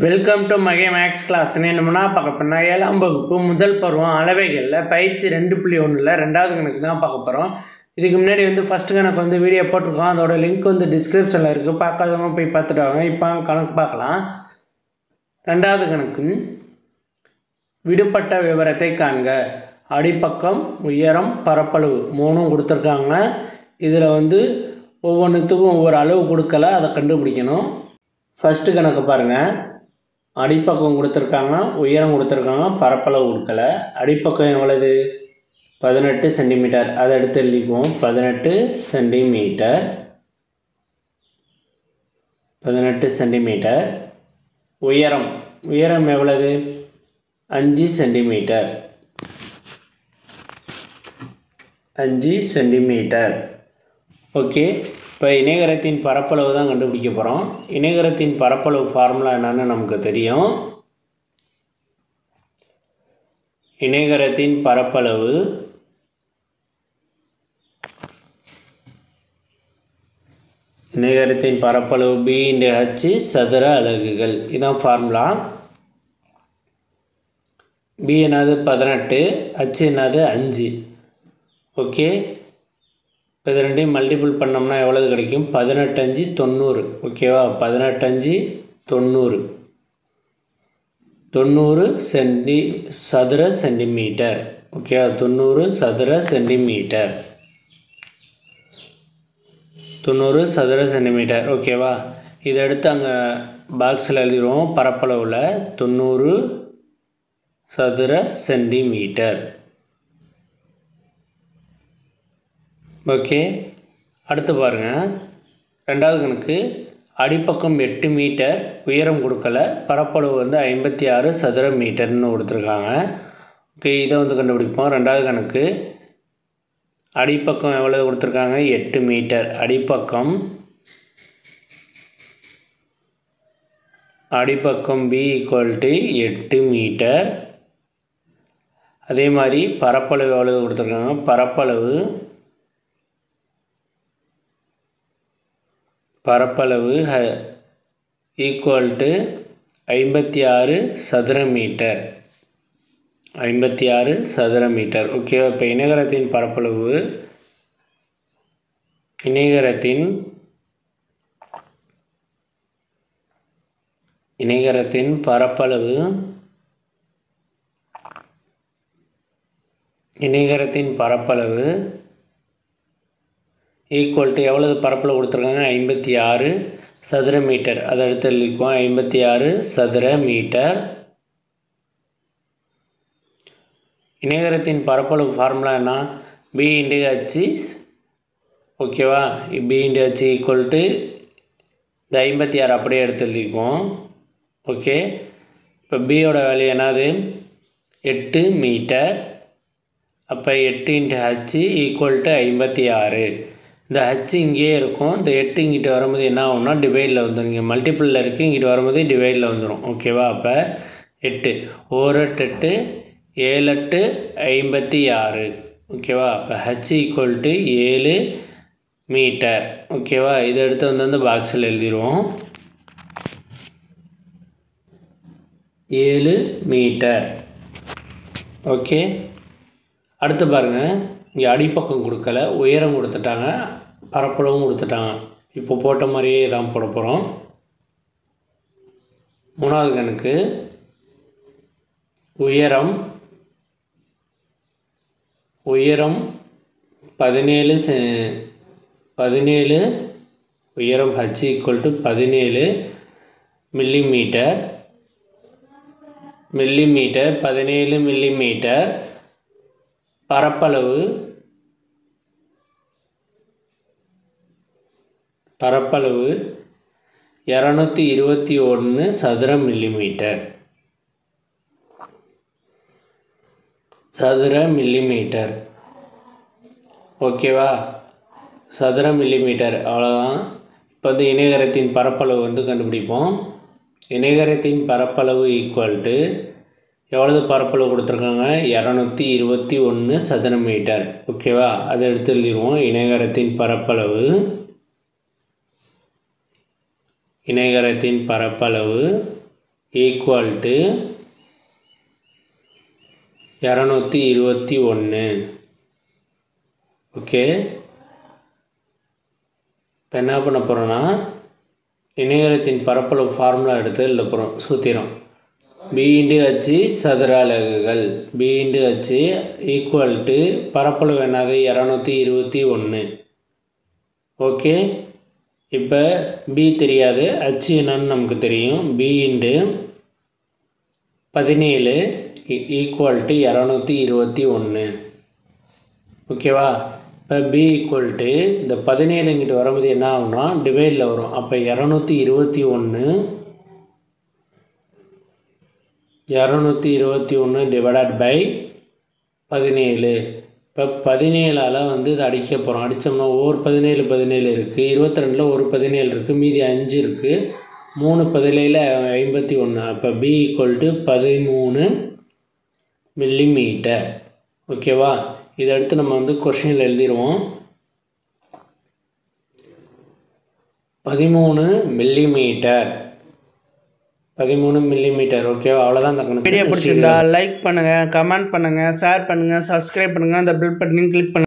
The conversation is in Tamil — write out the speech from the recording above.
வெல்கம் டு மகே மேக்ஸ் கிளாஸ். என்னமுன்னா பார்க்க போனால் 7ஆம் வகுப்பு முதல் பருவம் அளவைகளில் பயிற்சி 2.1ல் 2வது கணக்கு தான் பார்க்க போகிறோம். இதுக்கு முன்னாடி ஃபஸ்ட்டு கணக்கு வீடியோ போட்டிருக்கோம். அதோட லிங்க் டிஸ்கிரிப்ஷனில் இருக்குது. பார்க்காதவங்க போய் பார்த்துட்டு வாங்க. இப்போ கணக்கு பார்க்கலாம். 2வது கணக்கு விடுபட்ட விவரத்தை காண்க. அடிப்பக்கம், உயரம், பரப்பளவு 3 கொடுத்துருக்காங்க. இதில் ஒவ்வொன்றுத்துக்கும் ஒவ்வொரு அளவு கொடுக்கல, அதை கண்டுபிடிக்கணும். ஃபஸ்ட்டு கணக்கு பாருங்கள். அடிப்பக்கம் கொடுத்துருக்காங்க, உயரம் கொடுத்துருக்காங்க, பரப்பளவு கொடுக்கல. அடிப்பக்கம் எவ்வளவு? 18 சென்டிமீட்டர். அதை எடுத்து எழுதிக்குவோம். 18 சென்டிமீட்டர். 18 சென்டிமீட்டர். உயரம் உயரம் எவ்வளவு? 5 சென்டிமீட்டர். 5 சென்டிமீட்டர். ஓகே. இப்போ இணைகரத்தின் பரப்பளவு தான் கண்டுபிடிக்க போகிறோம். இணைகரத்தின் பரப்பளவு ஃபார்முலா என்னன்னு நமக்கு தெரியும். இணைகரத்தின் பரப்பளவு B/H சதுர அலகுகள். இதுதான் ஃபார்முலா. B என்னது? 18, H என்னது? 5. ஓகே. இப்போ இது ரெண்டையும் மல்டிபிள் பண்ணோம்னா எவ்வளவு கிடைக்கும்? 18 5 90. ஓகேவா? 18 5 90. 90 சதுர சென்டிமீட்டர். ஓகேவா? 90 சதுர சென்டிமீட்டர். 90 சதுர சென்டிமீட்டர். ஓகேவா? இதை எடுத்து அங்கே பாக்ஸில் எழுதிடுவோம். பரப்பளவில் 90 சதுர சென்டிமீட்டர். ஓகே. அடுத்து பாருங்கள். 2வது கணக்கு அடிப்பக்கம் 8 மீட்டர், உயரம் கொடுக்கல, பரப்பளவு 56 சதுர மீட்டர்னு கொடுத்துருக்காங்க. ஓகே. இதை கண்டுபிடிப்போம். 2வது கணக்கு அடிப்பக்கம் எவ்வளோ கொடுத்துருக்காங்க? 8 மீட்டர். அடிப்பக்கம் B = 8 metre. அதே மாதிரி பரப்பளவு எவ்வளோ கொடுத்துருக்காங்க? பரப்பளவு = 56 சதுர மீட்டர். 56 சதுர மீட்டர். ஓகேவா? இப்போ இணைகரத்தின் பரப்பளவு எவ்வளவு பரப்பளவு கொடுத்துருக்காங்க? 56 சதுர மீட்டர். அதை எடுத்து எழுதிக்குவோம். 56 சதுர மீட்டர். இணைகரத்தின் பரப்பளவு ஃபார்முலா என்ன? B/H. ஓகேவா? B/H = இந்த 56 அப்படியே எடுத்து எழுதிக்குவோம். ஓகே. இப்போ பியோட வேல்யூ என்னது? 8 மீட்டர். அப்போ 8 × H = 56. இந்த H இங்கேயே இருக்கும். இந்த 8 இங்கிட்ட வரும்போது என்ன ஆகும்னா டிவைடில் வந்துடும். இங்கே மல்டிப்பிளில் இருக்குது, இங்கிட்ட வரும்போது டிவைடில் வந்துடும். ஓகேவா? அப்போ 8 1 8 7 8 56. ஓகேவா? அப்போ H = 7 மீட்டர். ஓகேவா? இதை எடுத்து அந்த பாக்ஸில் எழுதிடுவோம். 7 மீட்டர். ஓகே. அடுத்து பாருங்கள். இங்கே அடிப்பக்கம் கொடுக்கல, உயரம் கொடுத்துட்டாங்க, பரப்பளவும் கொடுத்துட்டாங்க. இப்போ போட்ட மாதிரியே தான் போட போகிறோம். 3வது கணக்கு உயரம் 17 உயரம் H = 17 மில்லிமீட்டர். 17 மில்லிமீட்டர். பரப்பளவு 221 சதுர மில்லிமீட்டர். ஓகேவா? சதுர மில்லிமீட்டர். அவ்வளோதான். இப்போ இணைகரத்தின் பரப்பளவு கண்டுபிடிப்போம். இணைகரத்தின் பரப்பளவு எவ்வளவு பரப்பளவு கொடுத்துருக்காங்க? 221 சதுர மீட்டர். ஓகேவா? அதை எடுத்து எழுதிடுவோம். இணைகரத்தின் பரப்பளவு இணைகரத்தின் பரப்பளவு ஈக்குவல் டு 221. ஓகே, இப்போ என்ன பண்ண போகிறோன்னா இணைகரத்தின் பரப்பளவு ஃபார்முலா எடுத்து எழுத போகிறோம். சூத்திரம் பி இன்டு ஹச் சதுர அலகுகள். B into h equal to பரப்பளவு என்னது 221. ஓகே, இப்போ பி தெரியாது, ஹச் என்னன்னு நமக்கு தெரியும். B into 17 equal to 221. ஓகேவா? இப்போ பி ஈக்குவல் டு இந்த 17 இங்கிட்டு வரும்போது என்ன ஆகும்னா டிவைடில் வரும். அப்போ 221 டிவைடட் பை 17. இப்போ 17ஆல் வந்து இதை அடிக்க போகிறோம். அடித்தோம்னா ஒரு 17 இருக்குது, 22 ஒரு 17 இருக்குது, மீதி 5 இருக்குது, 3 17 51. அப்போ பி ஈக்குவல் டு 13 மில்லிமீட்டர். ஓகேவா? இதை அடுத்து நம்ம வந்து கொஷினில் எழுதிடுவோம். 13 மில்லிமீட்டர். ஓகேவா? அவ்வளோதான். அந்த வீடியோ பிடிச்சிருந்தா லைக் பண்ணுங்கள், கமெண்ட் பண்ணுங்கள், ஷேர் பண்ணுங்கள், சப்ஸ்கிரைப் பண்ணுங்கள், அந்த பெல் பட்டனையும் கிளிக் பண்ணுங்கள்.